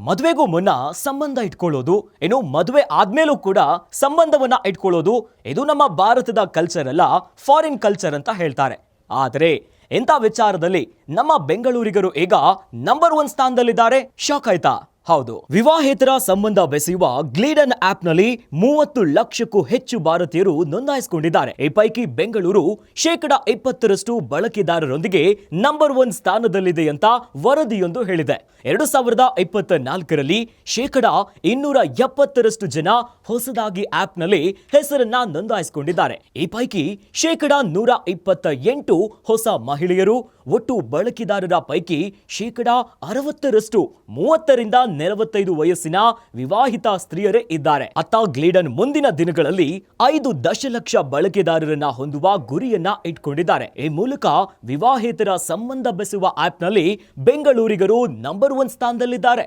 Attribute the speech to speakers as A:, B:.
A: ಮದುವೆಗೂ ಮುನ್ನ ಸಂಬಂಧ ಇಟ್ಕೊಳ್ಳೋದು, ಏನು ಮದುವೆ ಆದ್ಮೇಲೂ ಕೂಡ ಸಂಬಂಧವನ್ನ ಇಟ್ಕೊಳ್ಳೋದು, ಇದು ನಮ್ಮ ಭಾರತದ ಕಲ್ಚರ್ ಅಲ್ಲ, ಫಾರಿನ್ ಕಲ್ಚರ್ ಅಂತ ಹೇಳ್ತಾರೆ. ಆದರೆ ಎಂಥ ವಿಚಾರದಲ್ಲಿ ನಮ್ಮ ಬೆಂಗಳೂರಿಗರು ಈಗ ನಂಬರ್ 1 ಸ್ಥಾನದಲ್ಲಿದ್ದಾರೆ. ಶಾಕ್ ಆಯ್ತಾ? ಹೌದು, ವಿವಾಹೇತರ ಸಂಬಂಧ ಬೆಸೆಯುವ ಗ್ಲೀಡನ್ ಆಪ್ ನಲ್ಲಿ 30 ಲಕ್ಷಕ್ಕೂ ಹೆಚ್ಚು ಭಾರತೀಯರು ನೋಂದಾಯಿಸಿಕೊಂಡಿದ್ದಾರೆ. ಈ ಪೈಕಿ ಬೆಂಗಳೂರು 20% ಬಳಕೆದಾರರೊಂದಿಗೆ ನಂಬರ್ 1 ಸ್ಥಾನದಲ್ಲಿದೆ ಅಂತ ವರದಿಯೊಂದು ಹೇಳಿದೆ. 2024ರಲ್ಲಿ 270% ಜನ ಹೊಸದಾಗಿ ಆಪ್ ನಲ್ಲಿ ಹೆಸರನ್ನ ನೋಂದಾಯಿಸಿಕೊಂಡಿದ್ದಾರೆ. ಈ ಪೈಕಿ 128 ಹೊಸ ಮಹಿಳೆಯರು. ಒಟ್ಟು ಬಳಕೆದಾರರ ಪೈಕಿ 60% 30ರಿಂದ 45 ವಯಸ್ಸಿನ ವಿವಾಹಿತ ಸ್ತ್ರೀಯರೇ ಇದ್ದಾರೆ. ಅತ್ತ ಗ್ಲೀಡನ್ ಮುಂದಿನ ದಿನಗಳಲ್ಲಿ 5 ದಶಲಕ್ಷ ಬಳಕೆದಾರರನ್ನ ಹೊಂದುವ ಗುರಿಯನ್ನ ಇಟ್ಕೊಂಡಿದ್ದಾರೆ. ಈ ಮೂಲಕ ವಿವಾಹೇತರ ಸಂಬಂಧ ಬೆಸೆಯುವ ಆಪ್ ನಲ್ಲಿ ಬೆಂಗಳೂರಿಗರು ನಂಬರ್ 1 ಸ್ಥಾನದಲ್ಲಿದ್ದಾರೆ.